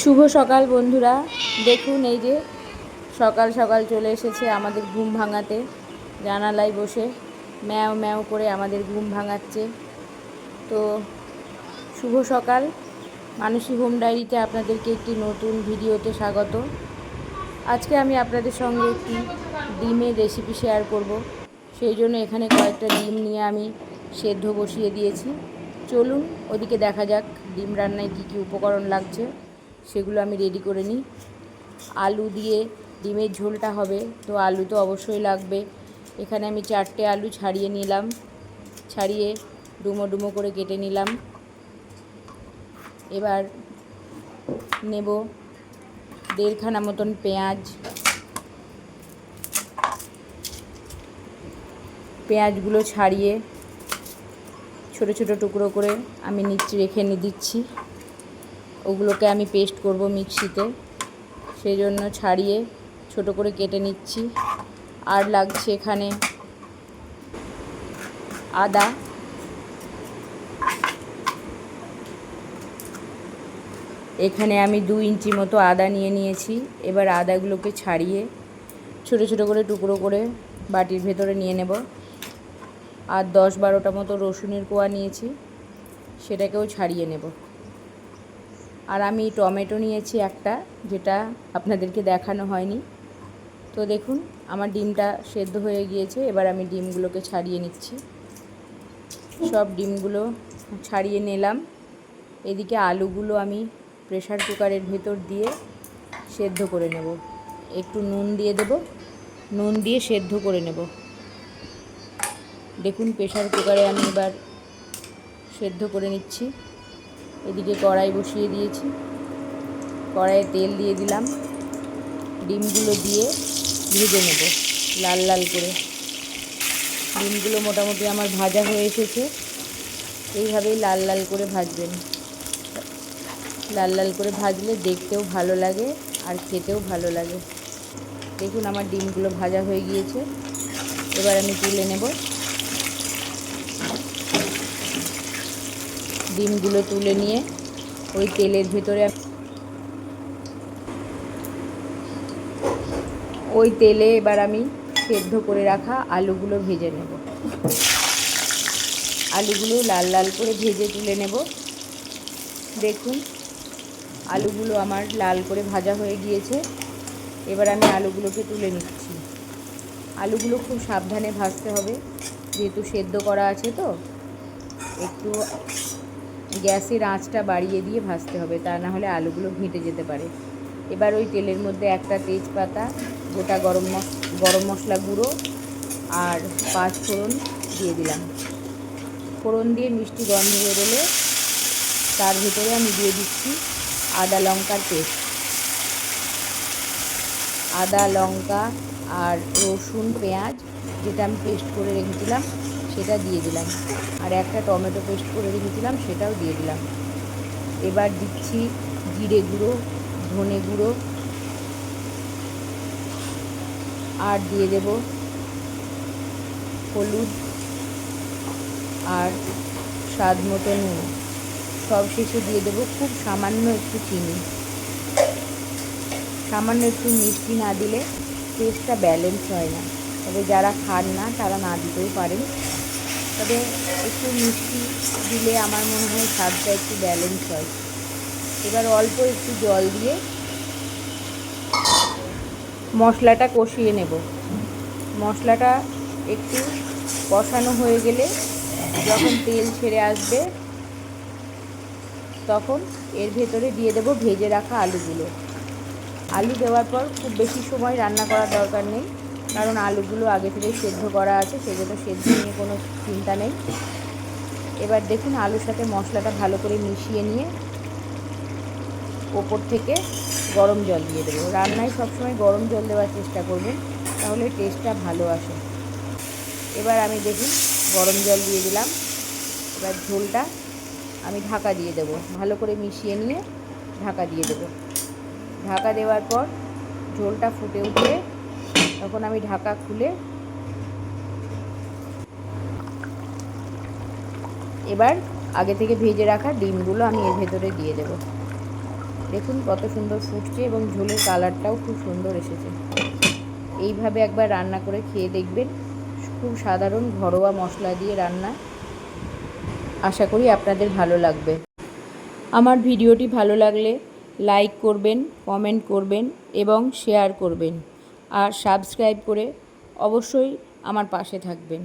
শুভ সকাল বন্ধুরা। দেখুন এই যে সকাল সকাল চলে এসেছে আমাদের ঘুম ভাঙাতে, জানালায় বসে ম্যাও ম্যাও করে আমাদের ঘুম ভাঙাচ্ছে। তো শুভ সকাল, মানসী হোম ডায়েরিতে আপনাদেরকে একটি নতুন ভিডিওতে স্বাগত। আজকে আমি আপনাদের সঙ্গে একটি ডিমের রেসিপি শেয়ার করব। সেই জন্য এখানে কয়েকটা ডিম নিয়ে আমি সেদ্ধ বসিয়ে দিয়েছি। চলুন ওদিকে দেখা যাক ডিম রান্নায় কী কী উপকরণ লাগছে, সেগুলো আমি রেডি করে নিই। আলু দিয়ে ডিমের ঝোলটা হবে, তো আলু তো অবশ্যই লাগবে। এখানে আমি 4টে আলু ছাড়িয়ে নিলাম, ছাড়িয়ে ডুমো ডুমো করে কেটে নিলাম। এবার নেব 1.5 মতন পেঁয়াজ। পেঁয়াজগুলো ছাড়িয়ে ছোট ছোট টুকরো করে আমি রেখে দিচ্ছি। ওগুলোকে আমি পেস্ট করব মিক্সিতে, সেই জন্য ছাড়িয়ে ছোট করে কেটে নিচ্ছি। আর লাগছে এখানে আদা, এখানে আমি 2 ইঞ্চি মতো আদা নিয়ে নিয়েছি। এবার আদাগুলোকে ছাড়িয়ে ছোট ছোট করে টুকরো করে বাটির ভেতরে নিয়ে নেব। আর 10-12টা মতো রসুনের কোয়া নিয়েছি, সেটাকেও ছাড়িয়ে নেব। আর আমি টমেটো নিয়েছি একটা, যেটা আপনাদেরকে দেখানো হয়নি। তো দেখুন আমার ডিমটা সেদ্ধ হয়ে গিয়েছে। এবার আমি ডিমগুলোকে ছাড়িয়ে নিচ্ছি। সব ডিমগুলো ছাড়িয়ে নিলাম। এদিকে আলুগুলো আমি প্রেসার কুকারের ভেতর দিয়ে সেদ্ধ করে নেব। একটু নুন দিয়ে দেব, নুন দিয়ে সেদ্ধ করে নেব। দেখুন প্রেসার কুকারে আমি এবার সেদ্ধ করে নিচ্ছি। এদিকে কড়াই বসিয়ে দিয়েছি, কড়াইয়ে তেল দিয়ে দিলাম। ডিমগুলো দিয়ে ভেজে নেব লাল লাল করে। ডিমগুলো মোটামুটি আমার ভাজা হয়ে এসেছে। এইভাবেই লাল লাল করে ভাজবেন। লাল লাল করে ভাজলে দেখতেও ভালো লাগে আর খেতেও ভালো লাগে। দেখুন আমার ডিমগুলো ভাজা হয়ে গিয়েছে। এবার আমি তুলে নেব। ডিমগুলো তুলে নিয়ে ওই তেলের ভিতরে ওই তেলে এবার আমি সেদ্ধ করে রাখা আলুগুলো ভেজে নেব। আলুগুলো লাল লাল করে ভেজে তুলে নেব। দেখুন আলুগুলো আমার লাল করে ভাজা হয়ে গিয়েছে। এবার আমি আলুগুলোকে তুলে নিচ্ছি। আলুগুলো খুব সাবধানে ভাজতে হবে, যেহেতু সেদ্ধ করা আছে। তো একটু গ্যাসের আঁচটা বাড়িয়ে দিয়ে ভাজতে হবে, তা না হলে আলুগুলো ঘেঁটে যেতে পারে। এবার ওই তেলের মধ্যে একটা তেজপাতা, গোটা গরম মশলা গুঁড়ো আর 5 ফোড়ন দিয়ে দিলাম। ফোড়ন দিয়ে মিষ্টি গন্ধ বেরোলে তার ভিতরে আমি দিয়ে দিচ্ছি আদা লঙ্কার পেস্ট। আদা লঙ্কা আর রসুন পেঁয়াজ যেটা আমি পেস্ট করে রেখেছিলাম সেটা দিয়ে দিলাম। আর একটা টমেটো পেস্ট করে রেখেছিলাম সেটাও দিয়ে দিলাম। এবার দিচ্ছি জিরে গুঁড়ো, ধনে গুঁড়ো, আর দিয়ে দেব হলুদ আর স্বাদ মতো নুন। সব শেষে দিয়ে দেবো খুব সামান্য একটু চিনি। সামান্য একটু মিষ্টি না দিলে টেস্টটা ব্যালেন্স হয় না, তবে যারা খান না তারা না দিতেও পারেন। তবে একটু মিষ্টি দিলে আমার মনে হয় স্বাদটা একটু ব্যালেন্স হয়। এবার অল্প একটু জল দিয়ে মশলাটা কষিয়ে নেব। মশলাটা একটু কষানো হয়ে গেলে যখন তেল ছেড়ে আসবে তখন এর ভেতরে দিয়ে দেব ভেজে রাখা আলুগুলো। আলু দেওয়ার পর খুব বেশি সময় রান্না করার দরকার নেই, কারণ আলুগুলো আগে থেকেই সেদ্ধ করা আছে, সেজন্য সেদ্ধ নিয়ে কোনো চিন্তা নেই। এবার দেখুন আলুর সাথে মশলাটা ভালো করে মিশিয়ে নিয়ে ওপর থেকে গরম জল দিয়ে দেবো। রান্নায় সবসময় গরম জল দেওয়ার চেষ্টা করবেন, তাহলে টেস্টটা ভালো আসে। এবার আমি দেখুন গরম জল দিয়ে দিলাম। এবার ঝোলটা আমি ঢাকা দিয়ে দেবো, ভালো করে মিশিয়ে নিয়ে ঢাকা দিয়ে দেবো। ঢাকা দেওয়ার পর ঝোলটা ফুটে উঠলে তখন আমি ঢাকা খুলে এবার আগে থেকে ভেজে রাখা ডিমগুলো আমি এর ভেতরে দিয়ে দেব। দেখুন কত সুন্দর ফুটছে এবং ঝোলের কালারটাও খুব সুন্দর এসেছে। এইভাবে একবার রান্না করে খেয়ে দেখবেন, খুব সাধারণ ঘরোয়া মশলা দিয়ে রান্না। আশা করি আপনাদের ভালো লাগবে। আমার ভিডিওটি ভালো লাগলে লাইক করবেন, কমেন্ট করবেন এবং শেয়ার করবেন, আর সাবস্ক্রাইব করে অবশ্যই আমার পাশে থাকবেন।